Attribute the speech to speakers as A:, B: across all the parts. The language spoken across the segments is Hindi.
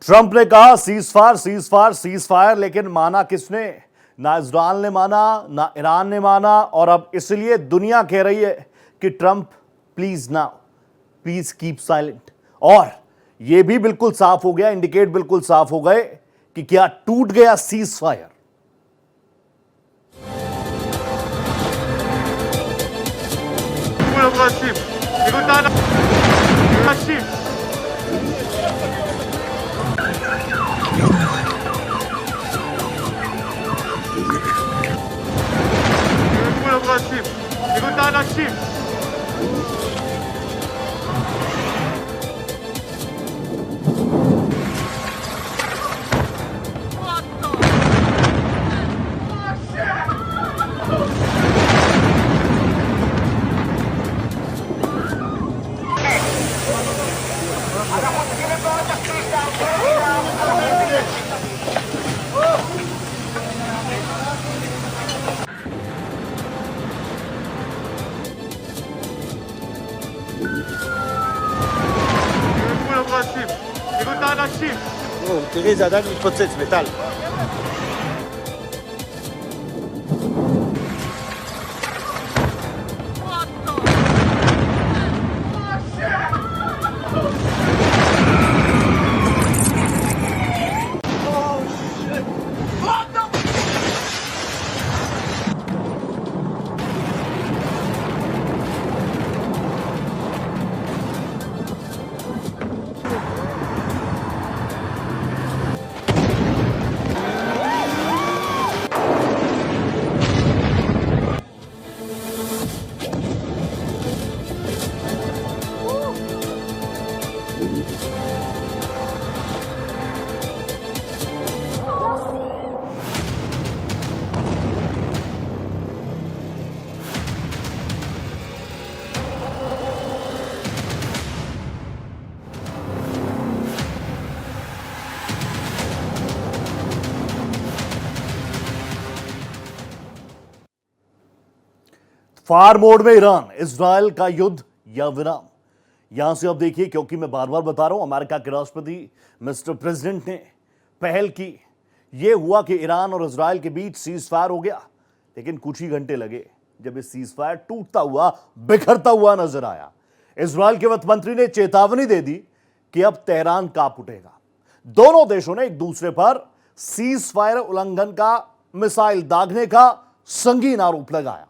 A: ट्रंप ने कहा cease fire cease fire cease fire, लेकिन माना किसने? ना इजराइल ने माना, ना ईरान ने माना, और अब इसलिए दुनिया कह रही है कि Trump please now, please keep silent. और यह भी बिल्कुल साफ हो गया, इंडिकेट बिल्कुल साफ हो गए कि क्या टूट गया सीज फायर।
B: תראי, זה עדיין מתפוצץ, מטל.
A: फायर मोड में ईरान इजराइल का युद्ध या विराम। यहां से अब देखिए, क्योंकि मैं बार बार बता रहा हूं, अमेरिका के राष्ट्रपति मिस्टर प्रेसिडेंट ने पहल की। यह हुआ कि ईरान और इजराइल के बीच सीज फायर हो गया, लेकिन कुछ ही घंटे लगे जब इस सीज फायर टूटता हुआ, बिखरता हुआ नजर आया। इजराइल के वित्त मंत्री ने चेतावनी दे दी कि अब तेहरान कांप उठेगा। दोनों देशों ने एक दूसरे पर सीज फायर उल्लंघन का, मिसाइल दागने का संगीन आरोप लगाया।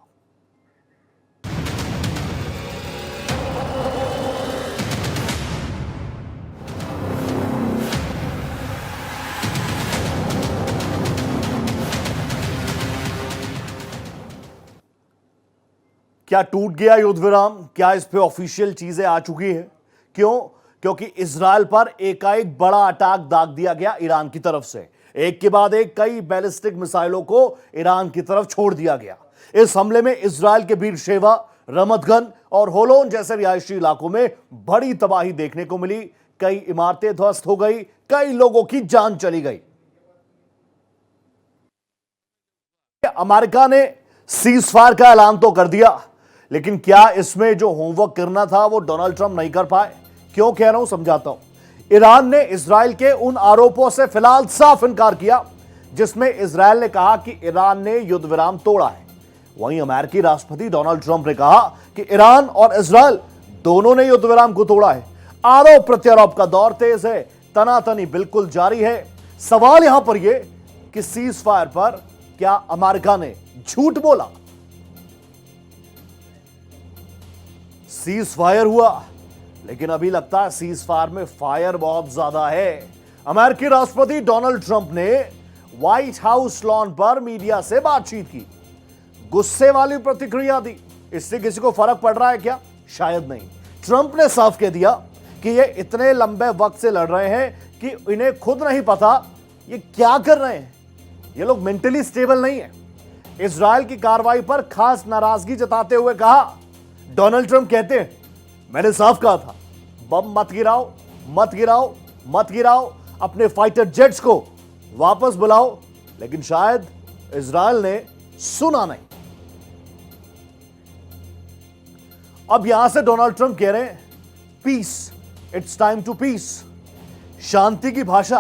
A: क्या टूट गया युद्ध विराम? क्या इस पे ऑफिशियल चीजें आ चुकी हैं? क्यों? क्योंकि इजराइल पर एकाएक बड़ा अटैक दाग दिया गया ईरान की तरफ से। एक के बाद एक कई बैलिस्टिक मिसाइलों को ईरान की तरफ छोड़ दिया गया। इस हमले में इजराइल के बीरशेवा, रमतगन और होलोन जैसे रिहायशी इलाकों में बड़ी तबाही देखने को मिली। कई इमारतें ध्वस्त हो गई, कई लोगों की जान चली गई। अमेरिका ने सीज फायर का ऐलान तो कर दिया, लेकिन क्या इसमें जो होमवर्क करना था वो डोनाल्ड ट्रंप नहीं कर पाए? क्यों कह रहा हूं, समझाता हूं। ईरान ने इजराइल के उन आरोपों से फिलहाल साफ इनकार किया जिसमें इजराइल ने कहा कि ईरान ने युद्ध विराम तोड़ा है। वहीं अमेरिकी राष्ट्रपति डोनाल्ड ट्रंप ने कहा कि ईरान और इजराइल दोनों ने युद्ध विराम को तोड़ा है। आरोप प्रत्यारोप का दौर तेज है, तनातनी बिल्कुल जारी है। सवाल यहां पर यह कि सीज फायर पर क्या अमेरिका ने झूठ बोला? सीज फायर हुआ, लेकिन अभी लगता है सीज फायर में फायर बहुत ज्यादा है। अमेरिकी राष्ट्रपति डोनाल्ड ट्रंप ने व्हाइट हाउस लॉन पर मीडिया से बातचीत की, गुस्से वाली प्रतिक्रिया दी। इससे किसी को फर्क पड़ रहा है क्या? शायद नहीं। ट्रंप ने साफ कह दिया कि ये इतने लंबे वक्त से लड़ रहे हैं कि इन्हें खुद नहीं पता ये क्या कर रहे हैं। ये लोग मेंटली स्टेबल नहीं है। इजराइल की कार्रवाई पर खास नाराजगी जताते हुए कहा, डोनाल्ड ट्रंप कहते हैं, मैंने साफ कहा था, बम मत गिराओ, मत गिराओ, मत गिराओ, अपने फाइटर जेट्स को वापस बुलाओ। लेकिन शायद इजराइल ने सुना नहीं। अब यहां से डोनाल्ड ट्रंप कह रहे हैं, peace, it's time to peace. शांति की भाषा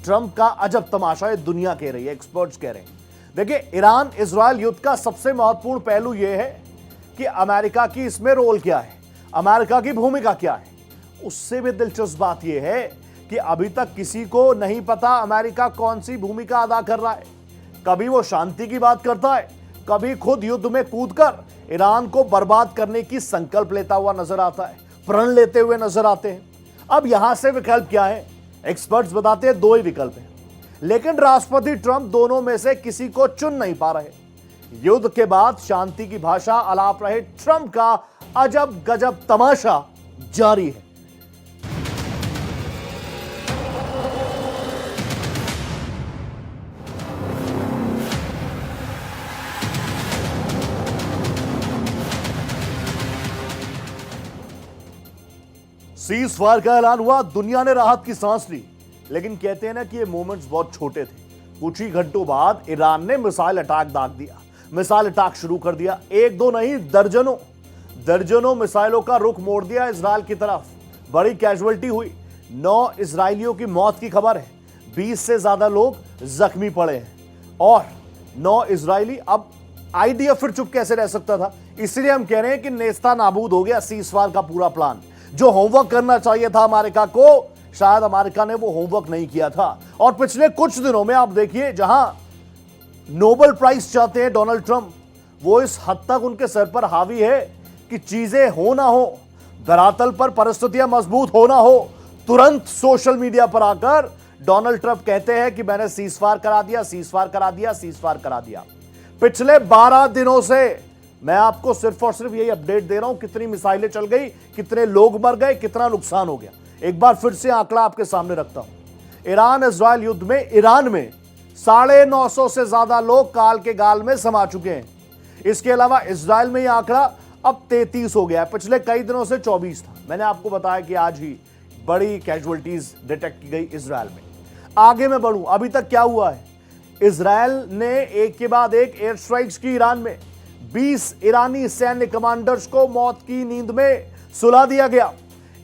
A: ट्रंप का अजब तमाशा है, दुनिया कह रही है, एक्सपर्ट्स कह रहे हैं। देखिए, ईरान इजराइल युद्ध का सबसे महत्वपूर्ण पहलू यह है कि अमेरिका की इसमें रोल क्या है, अमेरिका की भूमिका क्या है। उससे भी दिलचस्प बात यह है कि अभी तक किसी को नहीं पता अमेरिका कौन सी भूमिका अदा कर रहा है। कभी वो शांति की बात करता है, कभी खुद युद्ध में कूदकर ईरान को बर्बाद करने की संकल्प लेता हुआ नजर आता है, प्रण लेते हुए नजर आते हैं। अब यहां से विकल्प क्या है? एक्सपर्ट्स बताते हैं दो ही विकल्प हैं, लेकिन राष्ट्रपति ट्रंप दोनों में से किसी को चुन नहीं पा रहे। युद्ध के बाद शांति की भाषा आलाप रहे ट्रंप का अजब गजब तमाशा जारी है। सीज फायर का ऐलान हुआ, दुनिया ने राहत की सांस ली, लेकिन कहते हैं ना कि ये मोमेंट्स बहुत छोटे थे। कुछ ही घंटों बाद ईरान ने मिसाइल अटैक दाग दिया, मिसाइल अटैक शुरू कर दिया। एक दो नहीं, दर्जनों मिसाइलों का रुख मोड़ दिया इजराइल की तरफ। बड़ी कैजुअलिटी हुई, 9 इजरायलियों की मौत की खबर है, 20 से ज्यादा लोग जख्मी पड़े हैं और 9 इजरायली। अब आईडीएफ फिर चुप कैसे रह सकता था? इसलिए हम कह रहे हैं कि नेस्ता नाबूद हो गया सीज फायर का पूरा प्लान। जो होमवर्क करना चाहिए था अमेरिका को, शायद अमेरिका ने वो होमवर्क नहीं किया था। और पिछले कुछ दिनों में आप देखिए, जहां नोबेल प्राइज चाहते हैं डोनाल्ड ट्रंप, वो इस हद तक उनके सर पर हावी है कि चीजें हो ना हो, धरातल पर परिस्थितियां मजबूत हो ना हो, तुरंत सोशल मीडिया पर आकर डोनाल्ड ट्रंप कहते हैं कि मैंने सीज फायर करा दिया, सीज फायर करा दिया, सीज फायर करा दिया। पिछले 12 दिनों से मैं आपको सिर्फ और सिर्फ यही अपडेट दे रहा हूं, कितनी मिसाइलें चल गई, कितने लोग मर गए, कितना नुकसान हो गया। एक बार फिर से आंकड़ा आपके सामने रखता हूं। ईरान इजराइल युद्ध में ईरान में 950 से ज्यादा लोग काल के गाल में समा चुके हैं। इसके अलावा इजराइल में यह आंकड़ा अब 33 हो गया है, पिछले कई दिनों से 24 था। मैंने आपको बताया कि आज ही बड़ी कैजुअलिटीज डिटेक्ट की गई इजराइल में। आगे मैं बढ़ूं, अभी तक क्या हुआ है? इजराइल ने एक के बाद एक एयर स्ट्राइक्स की ईरान में। 20 ईरानी सैन्य कमांडर्स को मौत की नींद में सुला दिया गया।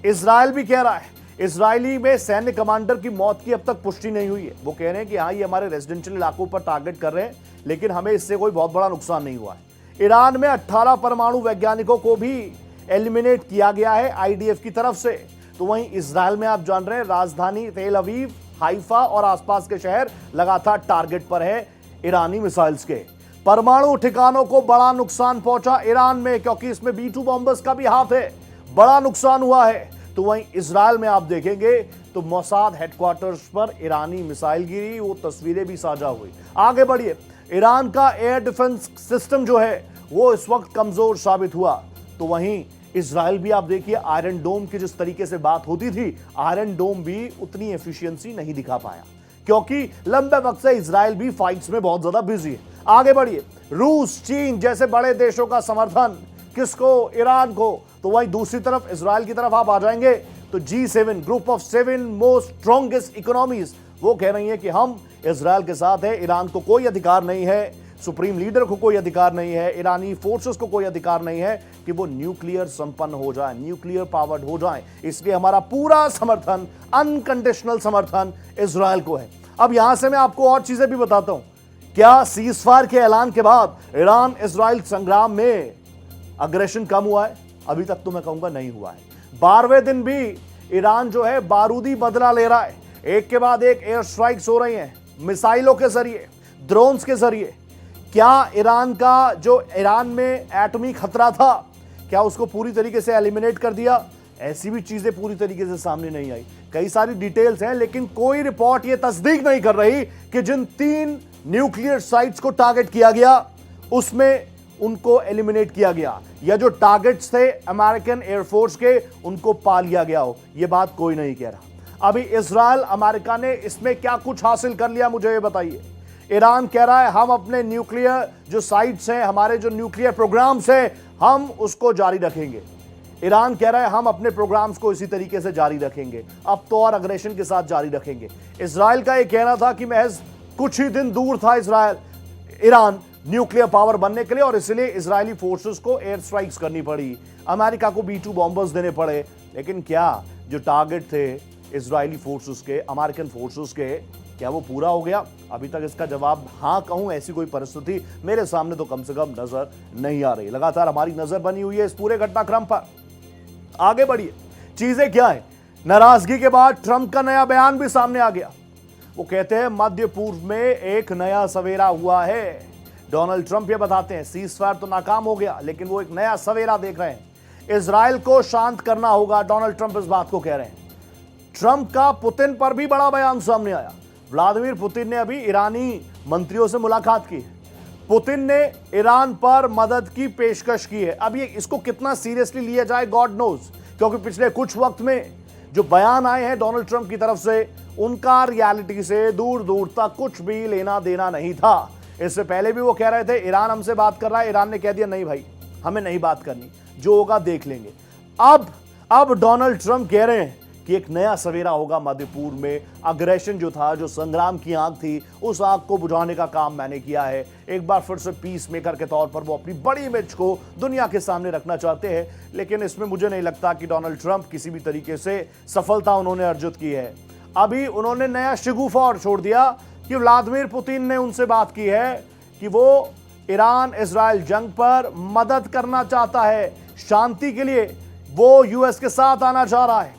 A: इजराइल भी कह रहा है, इजरायली में सैन्य कमांडर की मौत की अब तक पुष्टि नहीं हुई है। वो कह रहे हैं कि हाँ, ये हमारे रेजिडेंशियल इलाकों पर टारगेट कर रहे हैं, लेकिन हमें इससे कोई बहुत बड़ा नुकसान नहीं हुआ है। ईरान में 18 परमाणु वैज्ञानिकों को भी एलिमिनेट किया गया है आईडीएफ की तरफ से। तो वहीं इजराइल में आप जान रहे हैं, राजधानी तेल अवीव, हाइफा और आसपास के शहर लगातार टारगेट पर है ईरानी मिसाइल्स के। परमाणु ठिकानों को बड़ा नुकसान पहुंचा ईरान में, क्योंकि इसमें B2 बॉम्बर्स का भी हाथ है, बड़ा नुकसान हुआ है। तो वहीं इजराइल में आप देखेंगे तो मोसाद हेडक्वार्टर्स पर ईरानी मिसाइल गिरी, वो तस्वीरें भी साझा हुई। आगे बढ़िए, ईरान का एयर डिफेंस सिस्टम जो है वो इस वक्त कमजोर साबित हुआ। तो वहीं इजराइल भी आप देखिए, आयरन डोम की जिस तरीके से बात होती थी, आयरन डोम भी उतनी एफिशिएंसी नहीं दिखा पाया, क्योंकि लंबे वक्त से इजराइल भी फाइट्स में बहुत ज्यादा बिजी है। आगे बढ़िए, रूस, चीन जैसे बड़े देशों का समर्थन किसको? ईरान को। तो वहीं दूसरी तरफ इजराइल की तरफ आप आ जाएंगे तो G7 group of 7 most strongest economies, वो कह रही है कि हम इजराइल के साथ है, ईरान को कोई अधिकार नहीं है, सुप्रीम लीडर को कोई अधिकार नहीं है, ईरानी फोर्सेस को कोई अधिकार नहीं है कि वो न्यूक्लियर संपन्न हो जाए, न्यूक्लियर पावर्ड हो जाए। इसलिए हमारा पूरा समर्थन, अनकंडीशनल समर्थन इजराइल को है। अब यहां से मैं आपको और चीजें भी बताता हूं। क्या सीज फायर के ऐलान के बाद ईरान इजराइल संग्राम में अग्रेशन कम हुआ है? अभी तक तो मैं कहूंगा नहीं हुआ है। 12वें दिन भी ईरान जो है बारूदी बदला ले रहा है। एक के बाद एक एयर स्ट्राइक्स हो रही हैं, मिसाइलों के जरिए, ड्रोन्स के जरिए। क्या ईरान का जो ईरान में एटमी खतरा था, क्या उसको पूरी तरीके से एलिमिनेट कर दिया? ऐसी भी चीजें पूरी तरीके से सामने नहीं आई। कई सारी डिटेल्स हैं, लेकिन कोई रिपोर्ट ये तस्दीक नहीं कर रही कि जिन 3 न्यूक्लियर साइट्स को टारगेट किया गया उसमें उनको एलिमिनेट किया गया, या जो टारगेट्स थे अमेरिकन एयरफोर्स के उनको पा लिया गया हो। यह बात कोई नहीं कह रहा। अभी इजराइल, अमेरिका ने इसमें क्या कुछ हासिल कर लिया, मुझे ये बताइए। ईरान कह रहा है हम अपने न्यूक्लियर जो साइट्स हैं, हमारे जो न्यूक्लियर प्रोग्राम्स हैं, हम उसको जारी रखेंगे। ईरान कह रहा है हम अपने प्रोग्राम्स को इसी तरीके से जारी रखेंगे, अब तो और अग्रेशन के साथ जारी रखेंगे। इजराइल का यह कहना था कि महज कुछ ही दिन दूर था ईरान न्यूक्लियर पावर बनने के लिए, और इसलिए इजरायली फोर्सेस को एयर स्ट्राइक्स करनी पड़ी, अमेरिका को B2 बॉम्बर्स देने पड़े। लेकिन क्या जो टारगेट थे इजरायली फोर्सेस के, अमेरिकन फोर्सेस के, क्या वो पूरा हो गया? अभी तक इसका जवाब हाँ कहूं ऐसी कोई परिस्थिति मेरे सामने तो कम से कम नजर नहीं आ रही। लगातार हमारी नजर बनी हुई है इस पूरे घटनाक्रम पर। आगे बढ़िए, चीजें क्या है? नाराजगी के बाद ट्रंप का नया बयान भी सामने आ गया। वो कहते हैं मध्य पूर्व में एक नया सवेरा हुआ है। डोनाल्ड ट्रंप ये बताते हैं सीज फायर तो नाकाम हो गया, लेकिन वो एक नया सवेरा देख रहे हैं। इजराइल को शांत करना होगा, डोनाल्ड ट्रंप इस बात को कह रहे हैं। ट्रंप का पुतिन पर भी बड़ा बयान सामने आया। व्लादिमीर पुतिन ने अभी ईरानी मंत्रियों से मुलाकात की। पुतिन ने ईरान पर मदद की पेशकश की है। अब ये इसको कितना सीरियसली लिया जाए गॉड नोज, क्योंकि पिछले कुछ वक्त में जो बयान आए हैं डोनाल्ड ट्रंप की तरफ से, उनका रियलिटी से दूर दूर तक कुछ भी लेना देना नहीं था। इससे पहले भी वो कह रहे थे ईरान हमसे बात कर रहा है, ईरान ने कह दिया नहीं भाई हमें नहीं बात करनी, जो होगा देख लेंगे। अब डोनाल्ड ट्रंप कह रहे हैं कि एक नया सवेरा होगा मध्य पूर्व में। अग्रेशन जो था, जो संग्राम की आग थी, उस आग को बुझाने का काम मैंने किया है। एक बार फिर से पीस मेकर के तौर पर वो अपनी बड़ी इमेज को दुनिया के सामने रखना चाहते हैं, लेकिन इसमें मुझे नहीं लगता कि डोनाल्ड ट्रंप किसी भी तरीके से सफलता उन्होंने अर्जित की है। अभी उन्होंने नया शिगुफा और छोड़ दिया कि व्लादिमीर पुतिन ने उनसे बात की है कि वो ईरान इजराइल जंग पर मदद करना चाहता है, शांति के लिए वो यूएस के साथ आना चाह रहा है।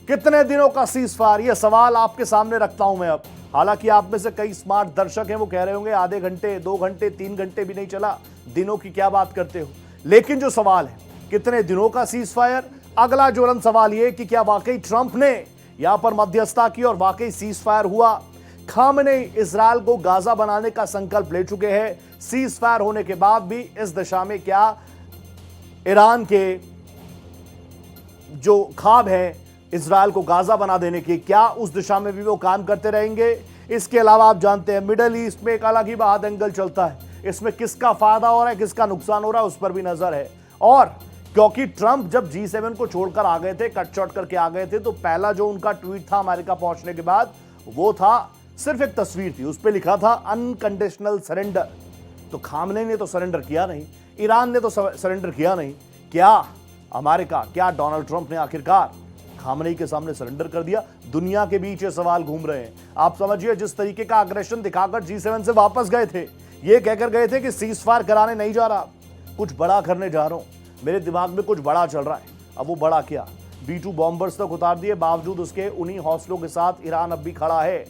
A: कितने दिनों का सीज फायर, यह सवाल आपके सामने रखता हूं मैं अब। हालांकि आप में से कई स्मार्ट दर्शक हैं, वो कह रहे होंगे आधे घंटे, 2 घंटे, 3 घंटे भी नहीं चला, दिनों की क्या बात करते हो। लेकिन जो सवाल है कितने दिनों का सीज फायर, अगला ज्वलन सवाल यह कि क्या वाकई ट्रंप ने यहां पर मध्यस्थता की और वाकई सीज फायर हुआ। खामेनेई इजराइल को गाजा बनाने का संकल्प ले चुके हैं। सीज फायर होने के बाद भी इस दिशा में क्या ईरान के जो ख्वाब है इजराइल को गाजा बना देने की, क्या उस दिशा में भी वो काम करते रहेंगे? इसके अलावा आप जानते हैं मिडल ईस्ट में एक अलग ही बात एंगल चलता है। इसमें किसका फायदा हो रहा है, किसका नुकसान हो रहा है, उस पर भी नजर है। और क्योंकि ट्रंप जब G7 को छोड़कर आ गए थे, कट शॉट करके आ गए थे, तो पहला जो उनका ट्वीट था अमेरिका पहुंचने के बाद, वो था सिर्फ एक तस्वीर थी, उस पर लिखा था अनकंडीशनल सरेंडर। तो खामनेई ने तो सरेंडर किया नहीं, ईरान ने तो सरेंडर किया नहीं। क्या अमेरिका, क्या डोनाल्ड ट्रंप ने आखिरकार खामनेई के सामने सरेंडर कर दिया? दुनिया के बीच ये सवाल घूम रहे हैं। आप समझिए जिस तरीके का अग्रेशन दिखाकर G7 से वापस गए थे, ये कहकर गए थे कि सीज फायर कराने नहीं जा रहा, कुछ बड़ा करने जा रहा हूं, मेरे दिमाग में कुछ बड़ा चल रहा है। अब वो बड़ा क्या? B-2 बॉम्बर्स तक उतार दिए, बावजूद उसके उन्हीं हौसलों के साथ ईरान अब भी खड़ा है।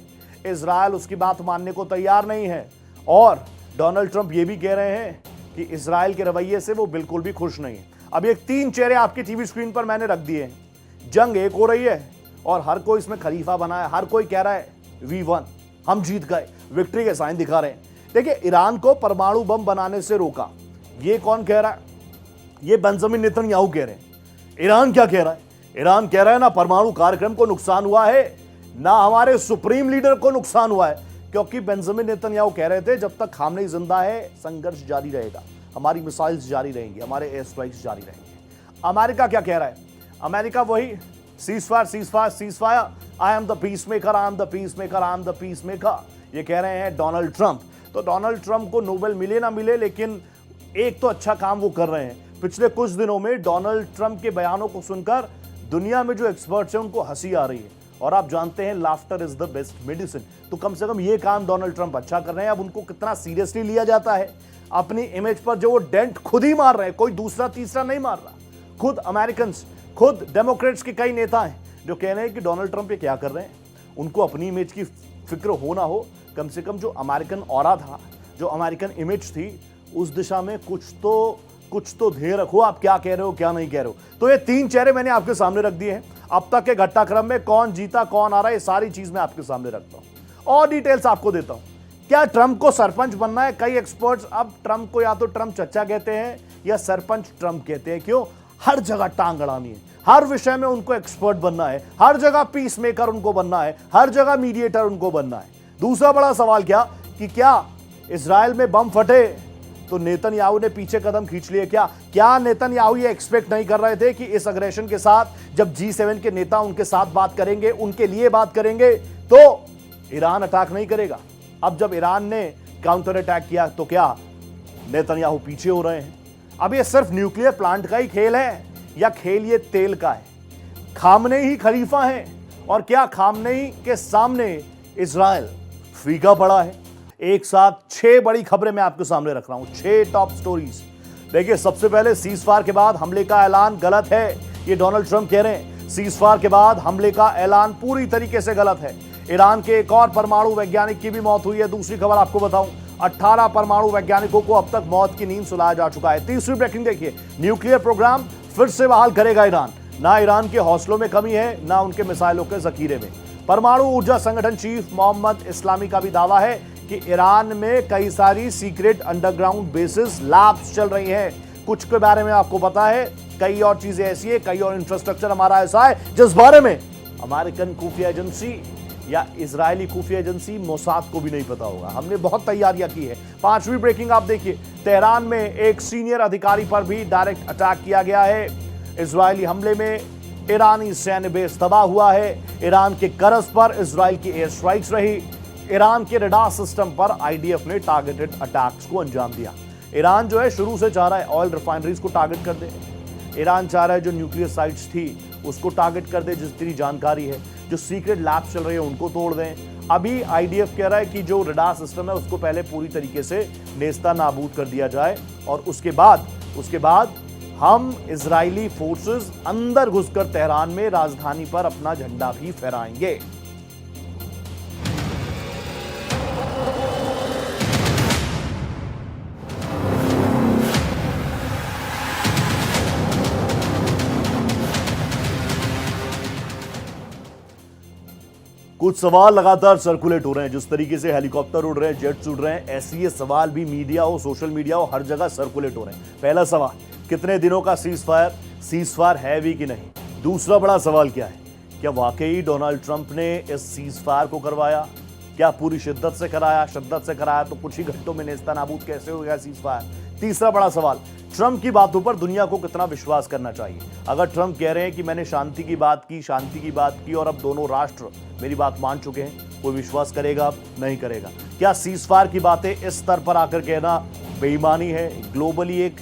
A: इजराइल उसकी बात मानने को तैयार नहीं है। और डोनाल्ड ट्रंप ये भी कह रहे हैं कि इजराइल के रवैये से वो बिल्कुल भी खुश नहीं है। अब ये 3 चेहरे आपकी टीवी स्क्रीन पर मैंने रख दिए हैं। जंग एक हो रही है और हर कोई इसमें खलीफा बना है, हर कोई कह रहा है वी वन, हम जीत गए, विक्ट्री के साइन दिखा रहे हैं। देखिए, ईरान को परमाणु बम बनाने से रोका, ये कौन कह रहा है? ये बेंजामिन नेतन्याहू कह रहे हैं। ईरान क्या कह रहा है? ईरान कह रहा है ना परमाणु कार्यक्रम को नुकसान हुआ है, ना हमारे सुप्रीम लीडर को नुकसान हुआ है, क्योंकि बेंजामिन नेतन्याहू कह रहे थे जब तक खामनेई जिंदा है संघर्ष जारी रहेगा, हमारी मिसाइल्स जारी रहेंगी, हमारे एयर स्ट्राइक्स जारी रहेंगे। अमेरिका क्या कह रहा है? अमेरिका वही cease fire, cease fire, cease fire, I am the peace maker, I am the peace maker, I am the peace maker, ये कह रहे हैं डोनाल्ड ट्रंप। तो डोनाल्ड ट्रंप को नोबेल मिले ना मिले, लेकिन एक तो अच्छा काम वो कर रहे हैं। पिछले कुछ दिनों में डोनाल्ड ट्रंप के बयानों को सुनकर दुनिया में जो एक्सपर्ट्स हैं उनको हंसी आ रही है, और आप जानते हैं laughter is the best medicine. तो कम से कम ये काम डोनाल्ड ट्रंप अच्छा कर रहे हैं। अब उनको कितना सीरियसली लिया जाता है, अपनी इमेज पर जो वो डेंट खुद ही मार रहे हैं, कोई दूसरा तीसरा नहीं मार रहा। खुद अमेरिकन, खुद डेमोक्रेट्स के कई नेता हैं जो कह रहे हैं कि डोनाल्ड ट्रंप ये क्या कर रहे हैं। उनको अपनी इमेज की फिक्र हो ना हो, कम से कम जो अमेरिकन ऑरा था, जो अमेरिकन इमेज थी, उस दिशा में कुछ तो ध्येय रखो, आप क्या कह रहे हो क्या नहीं कह रहे हो। तो ये 3 चेहरे मैंने आपके सामने रख दिए हैं। अब तक के घटनाक्रम में कौन जीता कौन आ रहा है, ये सारी चीज मैं आपके सामने रखता हूं और डिटेल्स आपको देता हूं। क्या ट्रंप को सरपंच बनना है? कई एक्सपर्ट्स अब ट्रंप को या तो ट्रंप चचा कहते हैं या सरपंच ट्रंप कहते हैं। क्यों? हर जगह टांग अड़ानी है, हर विषय में उनको एक्सपर्ट बनना है, हर जगह पीस मेकर उनको बनना है, हर जगह मीडिएटर उनको बनना है। दूसरा बड़ा सवाल क्या इजराइल में बम फटे तो नेतन्याहू ने पीछे कदम खींच लिए? क्या नेतन्याहू ये एक्सपेक्ट नहीं कर रहे थे कि इस अग्रेशन के साथ जब G7 के नेता उनके साथ बात करेंगे, उनके लिए बात करेंगे, तो ईरान अटैक नहीं करेगा? अब जब ईरान ने काउंटर अटैक किया तो क्या नेतन्याहू पीछे हो रहे हैं? अब ये सिर्फ न्यूक्लियर प्लांट का ही खेल है या खेल ये तेल का है? खामनेई ही खलीफा हैं और क्या खामनेई के सामने इजराइल फीका पड़ा है? एक साथ 6 बड़ी खबरें मैं आपके सामने रख रहा हूं, 6 टॉप स्टोरीज। देखिए, सबसे पहले सीज फायर के बाद हमले का ऐलान गलत है, ये डोनाल्ड ट्रंप कह रहे हैं। सीज फायर के बाद हमले का ऐलान पूरी तरीके से गलत है। ईरान के एक और परमाणु वैज्ञानिक की भी मौत हुई है। दूसरी खबर आपको बताऊं, 18 परमाणु वैज्ञानिकों को अब तक मौत की नींद सुलाया जा चुका है। तीसरी ब्रेकिंग देखिए, न्यूक्लियर प्रोग्राम फिर से बहाल करेगा ईरान। ना ईरान के हौसलों में कमी है, ना उनके मिसाइलों के जखीरे में। परमाणु ऊर्जा संगठन चीफ मोहम्मद इस्लामी का भी दावा है कि ईरान में कई सारी सीक्रेट अंडरग्राउंड बेसिस लैब्स चल रही हैं। कुछ के बारे में आपको पता है, कई और चीजें ऐसी है, कई और इंफ्रास्ट्रक्चर हमारा ऐसा है जिस बारे में अमेरिकन खुफिया एजेंसी या इजरायली खुफिया एजेंसी मोसाद को भी नहीं पता होगा। हमने बहुत तैयारियां की है। 5वीं ब्रेकिंग आप देखिए, तेहरान में एक सीनियर अधिकारी पर भी डायरेक्ट अटैक किया गया है। इजरायली हमले में ईरानी सैन्य बेस तबाह हुआ है। ईरान के करज पर इजराइल की एयर स्ट्राइक्स रही। ईरान के रडार सिस्टम पर आईडीएफ ने टारगेटेड अटैक्स को अंजाम दिया। ईरान जो है शुरू से चाह रहा है ऑयल रिफाइनरीज को टारगेट कर दे। ईरान चाह रहा है जो न्यूक्लियर साइट्स थी उसको टारगेट कर दे, जितनी जानकारी है। जो सीक्रेट लैब्स चल रही है उनको तोड़ दें। अभी आईडीएफ कह रहा है कि जो रडार सिस्टम है उसको पहले पूरी तरीके से नेस्ता नाबूद कर दिया जाए और उसके बाद हम इजरायली फोर्सेस अंदर घुसकर तेहरान में राजधानी पर अपना झंडा भी फहराएंगे। कुछ सवाल लगातार सर्कुलेट हो रहे हैं। जिस तरीके से हेलीकॉप्टर उड़ रहे हैं, जेट्स उड़ रहे हैं, ऐसे ये सवाल भी मीडिया हो, सोशल मीडिया हो, हर जगह सर्कुलेट हो रहे हैं। पहला सवाल, कितने दिनों का सीज फायर है भी कि नहीं? दूसरा बड़ा सवाल क्या है, क्या वाकई डोनाल्ड ट्रंप ने इस सीज फायर को करवाया? क्या पूरी शिद्दत से कराया तो कुछ ही घंटों में नेस्तनाबूद कैसे हो गया सीज फायर? तीसरा बड़ा सवाल, ट्रंप की बातों पर दुनिया को कितना विश्वास करना चाहिए? अगर ट्रंप कह रहे हैं कि मैंने शांति की बात की और अब दोनों राष्ट्र मेरी बात मान चुके हैं, कोई विश्वास करेगा? नहीं करेगा। क्या सीज फायर की बातें इस स्तर पर आकर कहना बेईमानी है? ग्लोबली एक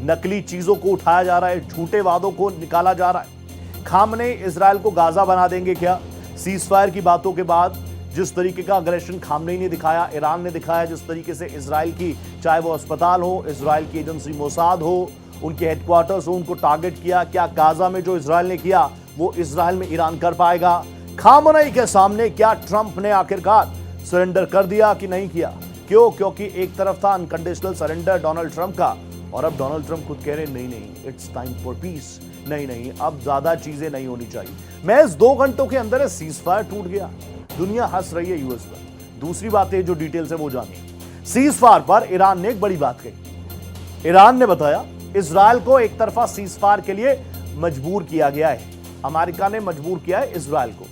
A: नकली चीजों को उठाया जा रहा है, झूठे वादों को निकाला जा रहा है। खामनेई इजराइल को गाजा बना देंगे क्या? सीज फायर की बातों के बाद जिस तरीके का अग्रेशन खामनेई ने दिखाया, ईरान ने दिखाया, जिस तरीके से इजराइल की, चाहे वो अस्पताल हो, इजराइल की एजेंसी मोसाद हो, उनके हेडक्वार्टर्स हो, उनको टारगेट किया, क्या गाजा में जो इजराइल ने किया वो इजराइल में ईरान कर पाएगा? खामनेई के सामने क्या ट्रंप ने आखिरकार सरेंडर कर दिया कि नहीं किया? क्यों? क्योंकि एक तरफ था अनकंडीशनल सरेंडर डोनाल्ड ट्रंप का, और अब डोनाल्ड ट्रंप खुद कह रहे नहीं, इट्स टाइम फॉर पीस। नहीं, अब ज्यादा चीजें नहीं होनी चाहिए। महज 2 घंटों के अंदर सीज फायर टूट गया। दुनिया हंस रही है यूएस पर। दूसरी बात है, जो डिटेल है वो जानिए। सीज फायर पर ईरान ने एक बड़ी बात कही। ईरान ने बताया इजराइल को एक तरफा सीज फायर के लिए मजबूर किया गया है। अमेरिका ने मजबूर किया है इजराइल को।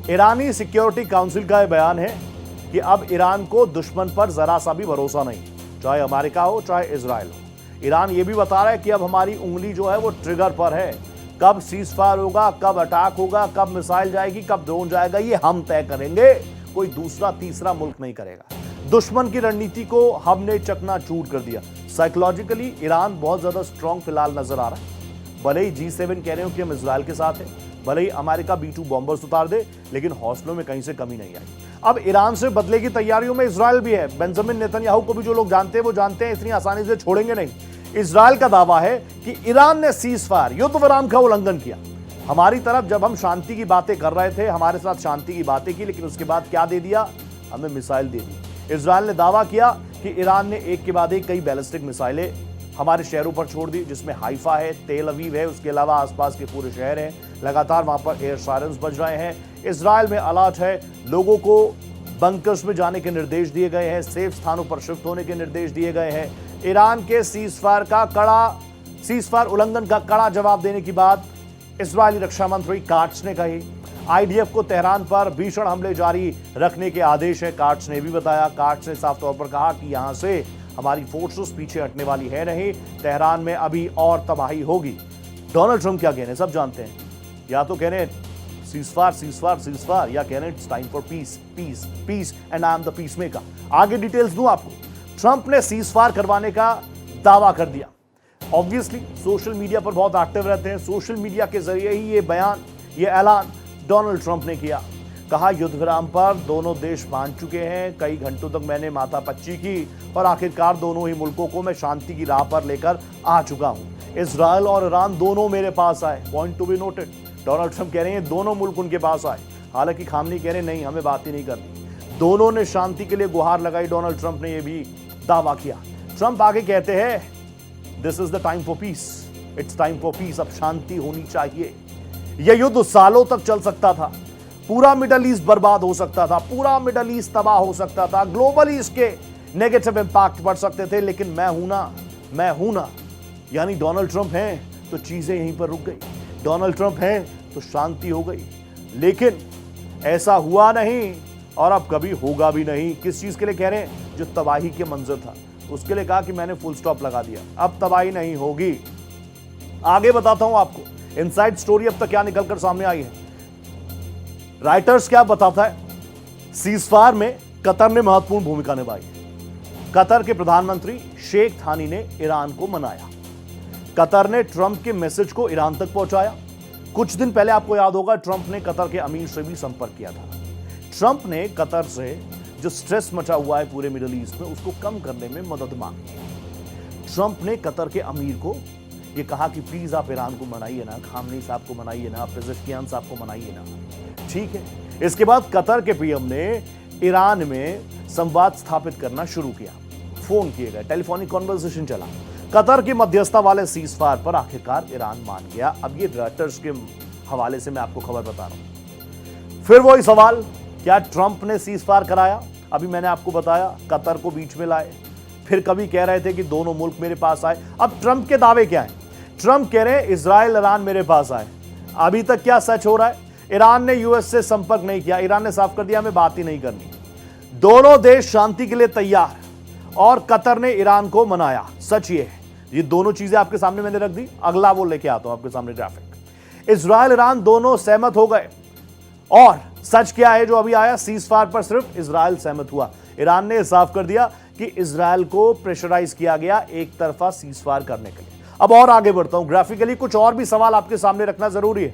A: ईरानी सिक्योरिटी काउंसिल का यह बयान है कि अब ईरान को दुश्मन पर जरा सा भी भरोसा नहीं, चाहे अमेरिका हो चाहे इजराइल हो। ईरान ये भी बता रहा है कि अब हमारी उंगली जो है वो ट्रिगर पर है। कब सीज फायर होगा, कब अटैक होगा, कब मिसाइल जाएगी, कब ड्रोन जाएगा, ये हम तय करेंगे, कोई दूसरा तीसरा मुल्क नहीं करेगा। दुश्मन की रणनीति को हमने चकनाचूर कर दिया। साइकोलॉजिकली ईरान बहुत ज्यादा स्ट्रांग फिलहाल नजर आ रहा है। भले ही G7 कह रहे हो कि हम इजराइल के साथ हैं, भले ही अमेरिका B-2 बॉम्बर्स उतार दे, लेकिन हौसलों में कहीं से कमी नहीं आई। अब ईरान से बदले की तैयारियों में इजराइल भी है। बेंजामिन नेतन्याहू को भी जो लोग जानते हैं वो जानते हैं, इतनी आसानी से छोड़ेंगे नहीं। इजराइल का दावा है कि ईरान ने सीज फायर, युद्ध विराम का उल्लंघन किया। हमारी तरफ जब हम शांति की बातें कर रहे थे, हमारे साथ शांति की बातें की, लेकिन उसके बाद क्या दे दिया? हमें मिसाइल दे दी। इजराइल ने दावा किया कि ईरान ने एक के बाद एक कई बैलिस्टिक मिसाइलें हमारे शहरों पर छोड़ दी, जिसमें हाइफा है, तेल अवीव है, उसके अलावा आसपास के पूरे शहर हैं। लगातार वहां पर एयर सायरन्स बज रहे हैं। इजराइल में अलर्ट है, लोगों को बंकर्स में जाने के निर्देश दिए गए हैं, सेफ स्थानों पर शिफ्ट होने के निर्देश दिए गए हैं। ईरान के सीज फायर उल्लंघन का कड़ा जवाब देने की बात इजरायली रक्षा मंत्री काट्स ने कही। आईडीएफ को तेहरान पर भीषण हमले जारी रखने के आदेश है, काट्स ने भी बताया। काट्स ने साफ तौर पर कहा कि यहां से हमारी फोर्सेस पीछे हटने वाली है नहीं, तेहरान में अभी और तबाही होगी। डोनाल्ड ट्रंप क्या कह रहे हैं सब जानते हैं। या तो कह रहे हैं सीज फायर, या कह रहे हैं it's time for piece and I am the peace maker. आगे डिटेल्स दूं आपको। ट्रंप ने सीज फायर करवाने का दावा कर दिया। ऑब्वियसली सोशल मीडिया पर बहुत एक्टिव रहते हैं। सोशल मीडिया के जरिए ही ये बयान, ये ऐलान डोनाल्ड ट्रंप ने किया। कहा युद्ध विराम पर दोनों देश मान चुके हैं, कई घंटों तक मैंने माथापच्ची की और आखिरकार दोनों ही मुल्कों को मैं शांति की राह पर लेकर आ चुका हूं। इजराइल और ईरान दोनों मेरे पास आए। Point to be noted, Donald Trump कह रहे हैं दोनों मुल्क उनके पास आए। हालांकि खामनी कह रहे नहीं, हमें बात ही नहीं करनी। दोनों ने शांति के लिए गुहार लगाई। डोनाल्ड ट्रंप ने यह भी दावा किया। ट्रंप आगे कहते हैं this is the time for piece, it's time for piece. अब शांति होनी चाहिए। यह युद्ध सालों तक चल सकता था, पूरा मिडल ईस्ट बर्बाद हो सकता था, पूरा मिडल ईस्ट तबाह हो सकता था, ग्लोबली इसके नेगेटिव इंपैक्ट पड़ सकते थे, लेकिन मैं हूं ना यानी डोनाल्ड ट्रंप हैं तो चीजें यहीं पर रुक गई। डोनाल्ड ट्रंप हैं तो शांति हो गई। लेकिन ऐसा हुआ नहीं और अब कभी होगा भी नहीं। किस चीज के लिए कह रहे हैं? जो तबाही के मंजर था उसके लिए कहा कि मैंने फुल स्टॉप लगा दिया, अब तबाही नहीं होगी। आगे बताता हूं आपको इनसाइड स्टोरी अब तक क्या निकलकर सामने आई है। राइटर्स क्या बताता है, सीजफायर में कतर ने महत्वपूर्ण भूमिका निभाई। कतर के प्रधानमंत्री शेख थानी ने ईरान को मनाया। कतर ने ट्रंप के मैसेज को ईरान तक पहुंचाया। कुछ दिन पहले आपको याद होगा ट्रंप ने कतर के अमीर से भी संपर्क किया था। ट्रंप ने कतर से जो स्ट्रेस मचा हुआ है पूरे मिडिल ईस्ट में उसको कम करने में मदद मांगी। ट्रंप ने कतर के अमीर को यह कहा कि प्लीज आप ईरान को मनाइए ना, खामनी साहब को मनाइए ना, पेजेश्कियान साहब को मनाइए ना। ठीक है। इसके बाद कतर के पीएम ने ईरान में संवाद स्थापित करना शुरू किया। फोन किए गए, टेलीफोनिक कॉन्वर्सेशन चला। कतर की मध्यस्थता वाले सीजफायर पर आखिरकार ईरान मान गया। अब ये रॉयटर्स के हवाले से मैं आपको खबर बता रहा हूं। फिर वही सवाल, क्या ट्रंप ने सीजफायर कराया? अभी मैंने आपको बताया कतर को बीच में लाए। फिर कभी कह रहे थे कि दोनों मुल्क मेरे पास आए। अब ट्रंप के दावे क्या है? ट्रंप कह रहे हैं इजराइल ईरान मेरे पास आए। अभी तक क्या सच हो रहा है? ईरान ने यूएस से संपर्क नहीं किया। ईरान ने साफ कर दिया हमें बात ही नहीं करनी। दोनों देश शांति के लिए तैयार और कतर ने ईरान को मनाया। सच ये है। ये दोनों चीजें आपके सामने मैंने रख दी। अगला वो लेके आता हूं आपके सामने ग्राफिक। इजराइल ईरान दोनों सहमत हो गए और सच क्या है जो अभी आया, सीजफायर पर सिर्फ इजराइल सहमत हुआ। ईरान ने साफ कर दिया कि इजराइल को प्रेशराइज किया गया एक तरफा सीजफायर करने के लिए। अब और आगे बढ़ता हूं ग्राफिकली, कुछ और भी सवाल आपके सामने रखना जरूरी है।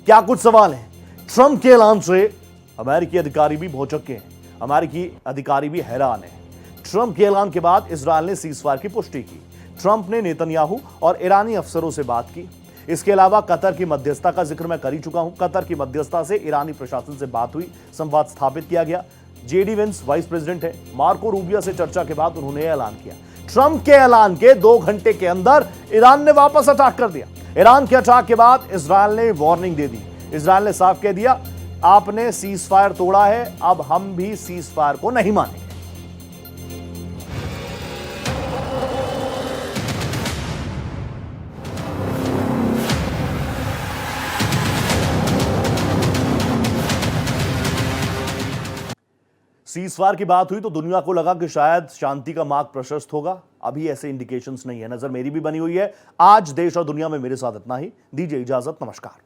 A: क्या कुछ सवाल हैं? ट्रंप के ऐलान से अमेरिकी अधिकारी भी भौचक्के हैं, अमेरिकी अधिकारी भी हैरान हैं। ट्रंप के ऐलान के बाद इजराइल ने सीजफायर की पुष्टि की। ट्रंप ने नेतन्याहू और ईरानी अफसरों से बात की। इसके अलावा कतर की मध्यस्थता का जिक्र मैं कर ही चुका हूं। कतर की मध्यस्थता से ईरानी प्रशासन से बात हुई, संवाद स्थापित किया गया। जेडी वेंस वाइस प्रेसिडेंट है, मार्को रूबियो से चर्चा के बाद उन्होंने ऐलान किया। ट्रंप के ऐलान के 2 घंटे के अंदर ईरान ने वापस अटैक कर दिया। ईरान के अटैक के बाद इजराइल ने वार्निंग दे दी। इजराइल ने साफ कह दिया आपने सीजफायर तोड़ा है, अब हम भी सीजफायर को नहीं मानेंगे। सीजफायर की बात हुई तो दुनिया को लगा कि शायद शांति का मार्ग प्रशस्त होगा। अभी ऐसे इंडिकेशंस नहीं है। नजर मेरी भी बनी हुई है। आज देश और दुनिया में मेरे साथ इतना ही। दीजिए इजाजत, नमस्कार।